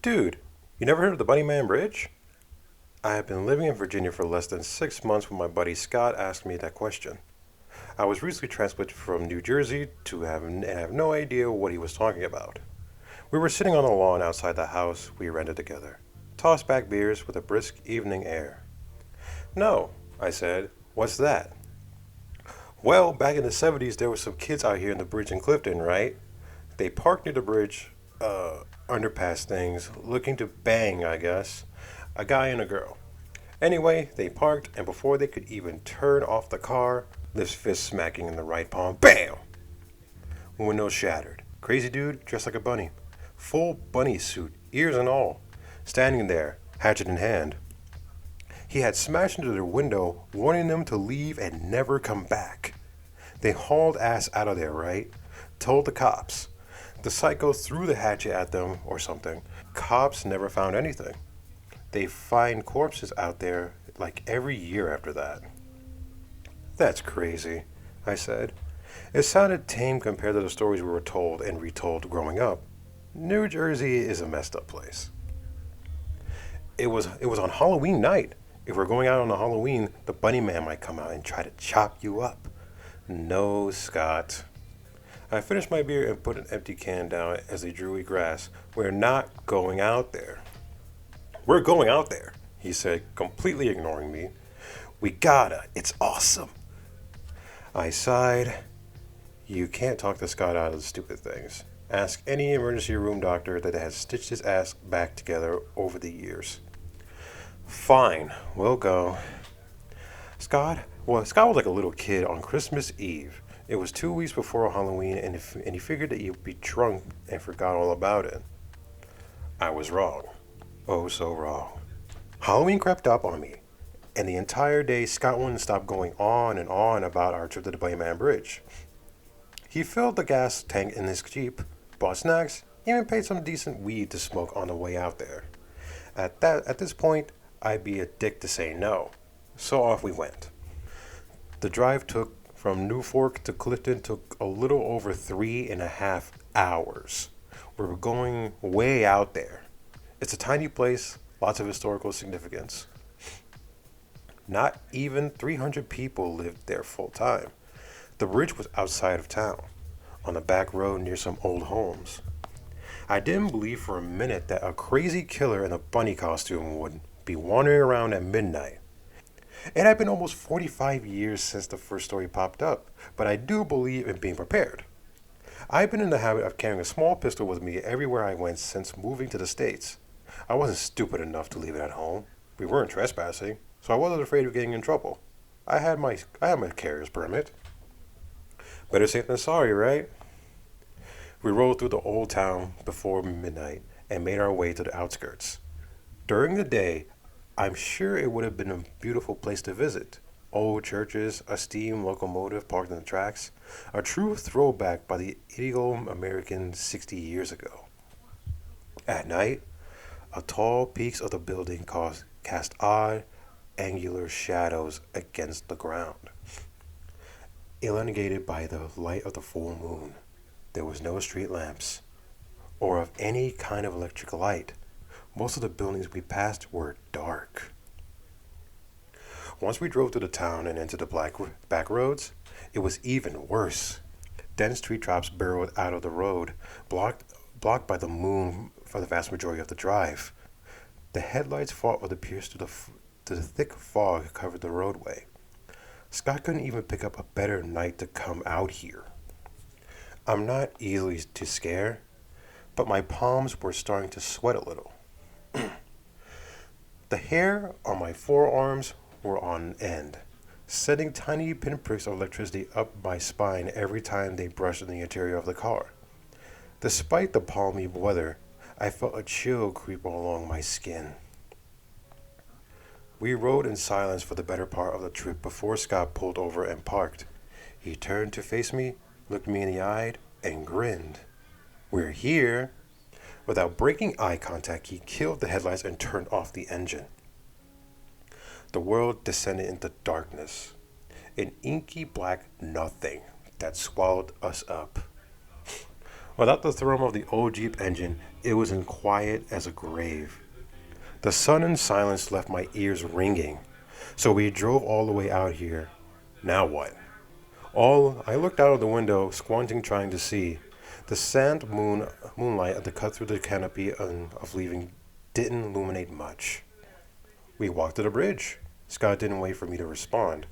Dude, you never heard of the Bunnyman Bridge? I have been living in Virginia for less than 6 months when my buddy Scott asked me that question. I was recently transplanted from New Jersey to have no idea what he was talking about. We were sitting on the lawn outside the house we rented together, tossed back beers with a brisk evening air. No, I said, what's that? Well, back in the 70s, there were some kids out here in the bridge in Clifton, right? They parked near the bridge, underpass things, looking to bang, I guess, a guy and a girl. Anyway, they parked, and before they could even turn off the car, this fist smacking in the right palm, BAM! Window shattered. Crazy dude, dressed like a bunny. Full bunny suit, ears and all. Standing there, hatchet in hand. He had smashed into their window, warning them to leave and never come back. They hauled ass out of there, right? Told the cops. The psycho threw the hatchet at them or something. Cops never found anything. They find corpses out there like every year after that. That's crazy, I said. It sounded tame compared to the stories we were told and retold growing up. New Jersey is a messed up place. It was on Halloween night. If we're going out on a Halloween, the bunny man might come out and try to chop you up. No, Scott. I finished my beer and put an empty can down as they drew grass. We're not going out there. We're going out there, he said, completely ignoring me. We gotta. It's awesome. I sighed. You can't talk the Scott out of stupid things. Ask any emergency room doctor that has stitched his ass back together over the years. Fine, we'll go. Scott was like a little kid on Christmas Eve. It was 2 weeks before Halloween, and he figured that he'd be drunk and forgot all about it. I was wrong. Oh, so wrong. Halloween crept up on me, and the entire day Scott wouldn't stop going on and on about our trip to the Bunnyman Bridge. He filled the gas tank in his Jeep, bought snacks, even paid some decent weed to smoke on the way out there. At this point, I'd be a dick to say no. So off we went. The drive from New Fork to Clifton took a little over 3.5 hours. We were going way out there. It's a tiny place, lots of historical significance. Not even 300 people lived there full time. The bridge was outside of town, on a back road near some old homes. I didn't believe for a minute that a crazy killer in a bunny costume would be wandering around at midnight. It had been almost 45 years since the first story popped up, but I do believe in being prepared. I've been in the habit of carrying a small pistol with me everywhere I went since moving to the States. I wasn't stupid enough to leave it at home. We weren't trespassing, so I wasn't afraid of getting in trouble. I had my carrier's permit. Better safe than sorry, right? We rode through the old town before midnight and made our way to the outskirts. During the day, I'm sure it would have been a beautiful place to visit. Old churches, a steam locomotive parked on the tracks, a true throwback by the illegal American 60 years ago. At night, the tall peaks of the building cast odd, angular shadows against the ground, elongated by the light of the full moon. There was no street lamps, or of any kind of electric light. Most of the buildings we passed were dark. Once we drove through the town and into the back roads, it was even worse. Dense tree tops burrowed out of the road, blocked by the moon for the vast majority of the drive. The headlights fought with the pierce to the thick fog covered the roadway. Scott couldn't even pick up a better night to come out here. I'm not easily to scare, but my palms were starting to sweat a little. The hair on my forearms were on end, sending tiny pinpricks of electricity up my spine every time they brushed in the interior of the car. Despite the palmy weather, I felt a chill creep along my skin. We rode in silence for the better part of the trip before Scott pulled over and parked. He turned to face me, looked me in the eye, and grinned. We're here. Without breaking eye contact, he killed the headlights and turned off the engine. The world descended into darkness, an inky black nothing that swallowed us up. Without the thrum of the old Jeep engine, it was as quiet as a grave. The sun and silence left my ears ringing. So we drove all the way out here. Now what? All I looked out of the window, squinting, trying to see. The moonlight that cut through the canopy of leaving didn't illuminate much. We walked to the bridge. Scott didn't wait for me to respond.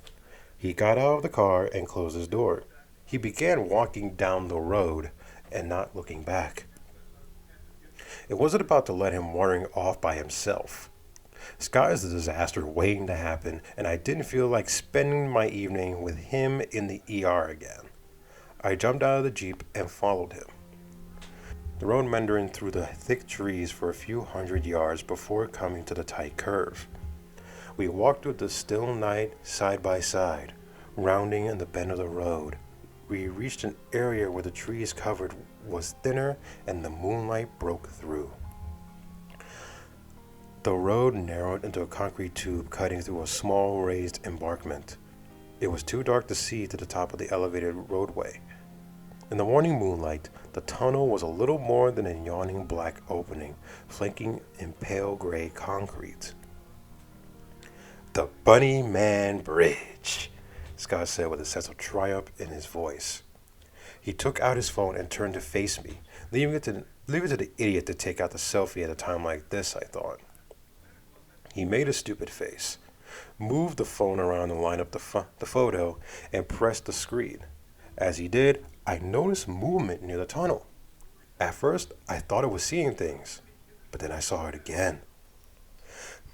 He got out of the car and closed his door. He began walking down the road and not looking back. It wasn't about to let him wandering off by himself. Scott is a disaster waiting to happen, and I didn't feel like spending my evening with him in the ER again. I jumped out of the Jeep and followed him. The road meandering through the thick trees for a few hundred yards before coming to the tight curve. We walked through the still night side by side, rounding in the bend of the road. We reached an area where the trees covered was thinner and the moonlight broke through. The road narrowed into a concrete tube cutting through a small raised embankment. It was too dark to see to the top of the elevated roadway. In the morning moonlight, the tunnel was a little more than a yawning black opening, flanking in pale gray concrete. "The Bunnyman Bridge," Scott said with a sense of triumph in his voice. He took out his phone and turned to face me, leaving it to the idiot to take out the selfie at a time like this, I thought. He made a stupid face, moved the phone around to line up the photo, and pressed the screen. As he did, I noticed movement near the tunnel. At first, I thought it was seeing things, but then I saw it again.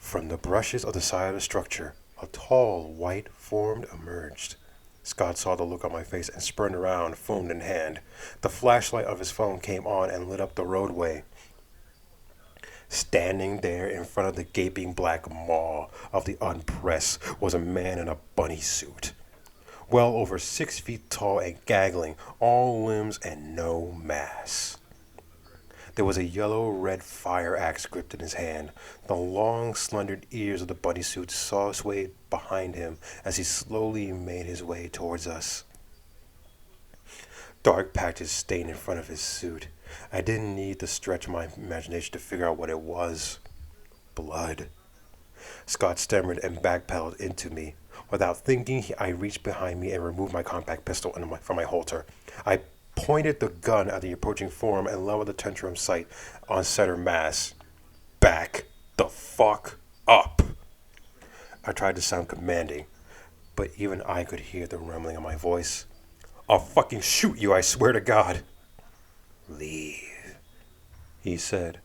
From the brushes of the side of the structure, a tall, white form emerged. Scott saw the look on my face and spurned around, phone in hand. The flashlight of his phone came on and lit up the roadway. Standing there in front of the gaping black maw of the unpress was a man in a bunny suit. Well over 6 feet tall and gaggling, all limbs and no mass. There was a yellow-red fire axe gripped in his hand. The long, slender ears of the bunny suit swayed behind him as he slowly made his way towards us. Dark patches stained in front of his suit. I didn't need to stretch my imagination to figure out what it was. Blood. Scott stammered and backpedaled into me. Without thinking, I reached behind me and removed my compact pistol from my holster. I pointed the gun at the approaching form and leveled the tantrum sight on center mass. "Back the fuck up!" I tried to sound commanding, but even I could hear the rumbling of my voice. "I'll fucking shoot you, I swear to God." "Leave," he said.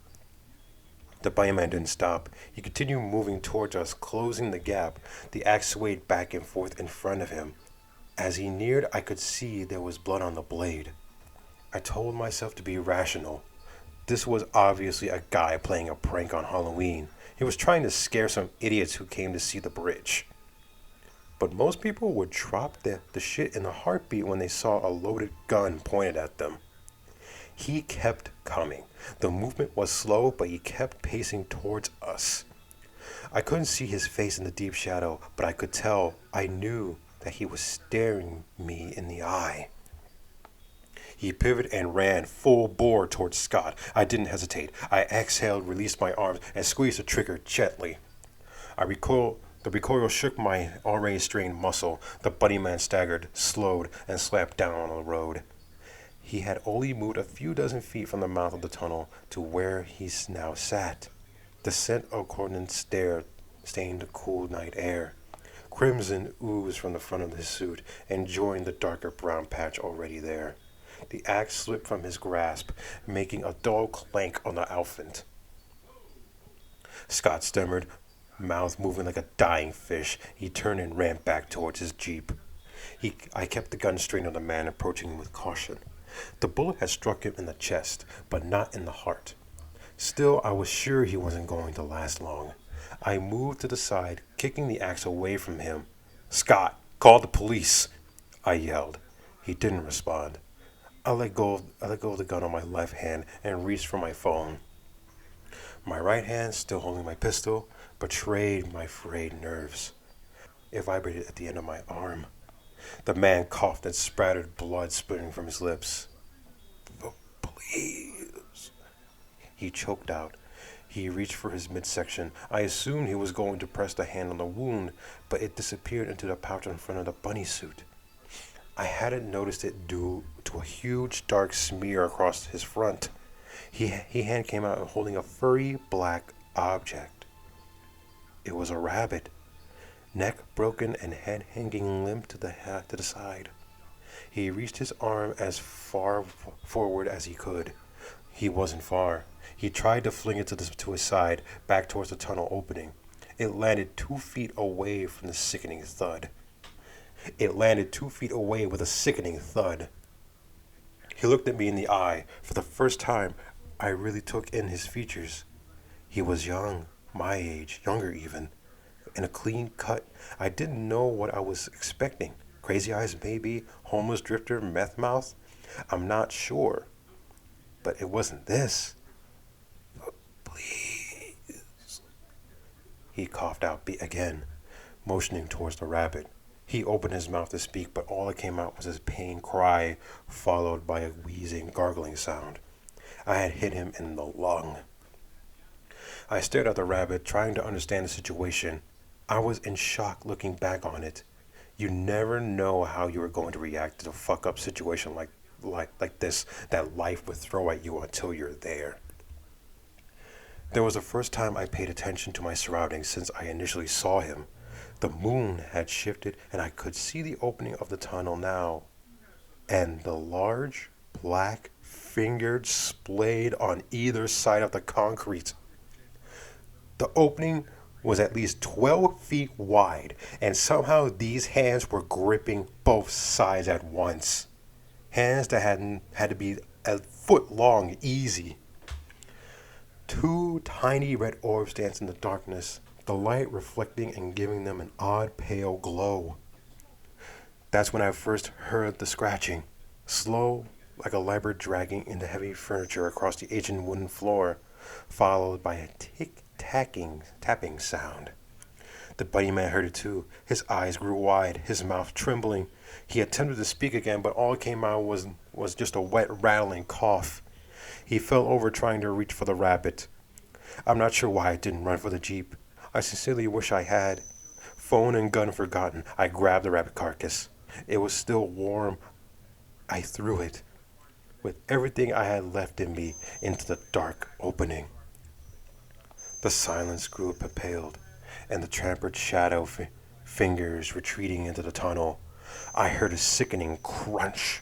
The Bunnyman didn't stop. He continued moving towards us, closing the gap. The axe swayed back and forth in front of him. As he neared, I could see there was blood on the blade. I told myself to be rational. This was obviously a guy playing a prank on Halloween. He was trying to scare some idiots who came to see the bridge. But most people would drop the shit in a heartbeat when they saw a loaded gun pointed at them. He kept coming. The movement was slow, but he kept pacing towards us. I couldn't see his face in the deep shadow, but I knew that he was staring me in the eye. He pivoted and ran full bore towards Scott. I didn't hesitate. I exhaled, released my arms, and squeezed the trigger gently. The recoil shook my already strained muscle. The Bunnyman staggered, slowed, and slapped down on the road. He had only moved a few dozen feet from the mouth of the tunnel to where he now sat. The scent of cordon stained the cool night air. Crimson oozed from the front of his suit and joined the darker brown patch already there. The axe slipped from his grasp, making a dull clank on the outfit. Scott stammered, mouth moving like a dying fish. He turned and ran back towards his jeep. I kept the gun straight on the man, approaching him with caution. The bullet had struck him in the chest, but not in the heart. Still, I was sure he wasn't going to last long. I moved to the side, kicking the axe away from him. "Scott, call the police!" I yelled. He didn't respond. I let go of the gun on my left hand and reached for my phone. My right hand, still holding my pistol, betrayed my frayed nerves. It vibrated at the end of my arm. The man coughed and spattered blood spurting from his lips. "The Please. He choked out. He reached for his midsection. I assumed he was going to press the hand on the wound, but it disappeared into the pouch in front of the bunny suit. I hadn't noticed it due to a huge dark smear across his front. He hand came out holding a furry black object. It was a rabbit, neck broken and head hanging limp to the side. He reached his arm as far forward as he could. He wasn't far. He tried to fling it to his side, back towards the tunnel opening. It landed 2 feet away from the sickening thud. It landed 2 feet away with a sickening thud. He looked at me in the eye. For the first time, I really took in his features. He was young, my age, younger even, and a clean cut. I didn't know what I was expecting. Crazy eyes maybe, homeless drifter, meth mouth. I'm not sure. But it wasn't this. Please. He coughed out again, motioning towards the rabbit. He opened his mouth to speak, but all that came out was his pain cry, followed by a wheezing, gargling sound. I had hit him in the lung. I stared at the rabbit, trying to understand the situation. I was in shock looking back on it. You never know how you are going to react to a fuck-up situation like this that life would throw at you until you're there. There was the first time I paid attention to my surroundings since I initially saw him. The moon had shifted and I could see the opening of the tunnel now, and the large black fingers splayed on either side of the concrete. The opening was at least 12 feet wide, and somehow these hands were gripping both sides at once. Hands that had to be a foot long, easy. 2 tiny red orbs danced in the darkness, the light reflecting and giving them an odd pale glow. That's when I first heard the scratching, slow, like a leopard dragging into heavy furniture across the ancient wooden floor, followed by a tapping sound. The Bunnyman heard it too. His eyes grew wide, his mouth trembling. He attempted to speak again, but all that came out was just a wet, rattling cough. He fell over trying to reach for the rabbit. I'm not sure why I didn't run for the jeep. I sincerely wish I had. Phone and gun forgotten, I grabbed the rabbit carcass. It was still warm. I threw it, with everything I had left in me, into the dark opening. The silence grew paled, and the trampered shadow fingers retreating into the tunnel. I heard a sickening crunch.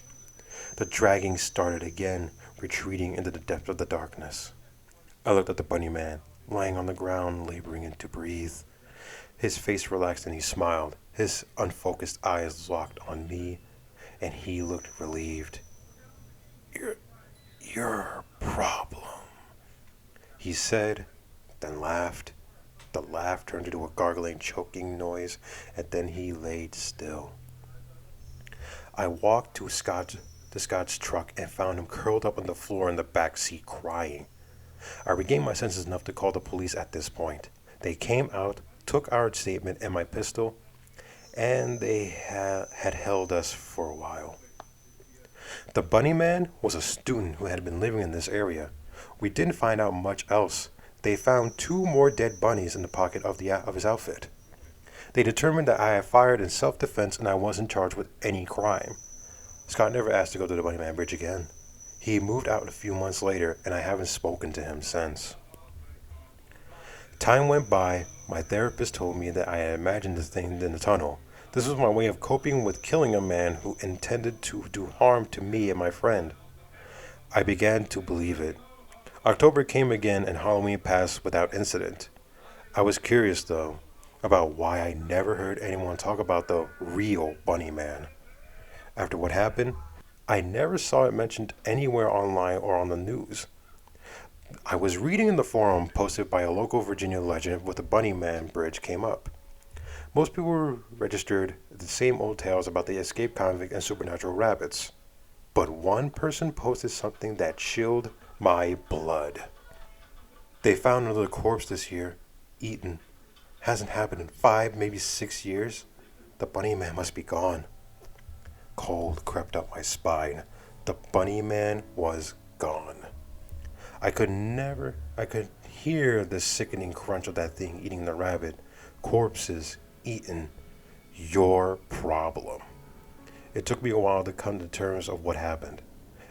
The dragging started again, retreating into the depth of the darkness. I looked at the Bunnyman, lying on the ground, laboring to breathe. His face relaxed and he smiled. His unfocused eyes locked on me, and he looked relieved. Your problem, he said, then laughed. The laugh turned into a gargling, choking noise, and then he laid still. I walked to the Scott's truck and found him curled up on the floor in the back seat crying. I regained my senses enough to call the police at this point. They came out, took our statement and my pistol, and they had held us for a while. The Bunnyman was a student who had been living in this area. We didn't find out much else. They found 2 more dead bunnies in the pocket of his outfit. They determined that I had fired in self-defense and I wasn't charged with any crime. Scott never asked to go to the Bunnyman Bridge again. He moved out a few months later, and I haven't spoken to him since. Time went by. My therapist told me that I had imagined the thing in the tunnel. This was my way of coping with killing a man who intended to do harm to me and my friend. I began to believe it. October came again and Halloween passed without incident. I was curious, though, about why I never heard anyone talk about the real Bunnyman. After what happened, I never saw it mentioned anywhere online or on the news. I was reading in the forum posted by a local Virginia legend with the Bunnyman Bridge came up. Most people registered the same old tales about the escaped convict and supernatural rabbits. But one person posted something that chilled my blood. They found another corpse this year, eaten. Hasn't happened in 5, maybe 6 years. The Bunnyman must be gone. Cold crept up my spine. The Bunnyman was gone. I could hear the sickening crunch of that thing eating the rabbit. Corpses eaten. Your problem. It took me a while to come to terms of what happened.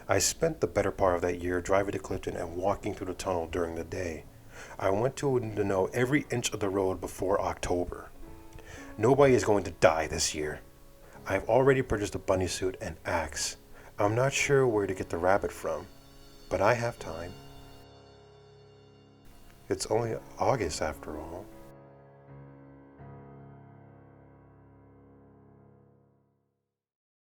I spent the better part of that year driving to Clifton and walking through the tunnel during the day. I went to know every inch of the road before October. Nobody is going to die this year. I've already purchased a bunny suit and axe. I'm not sure where to get the rabbit from, but I have time. It's only August after all.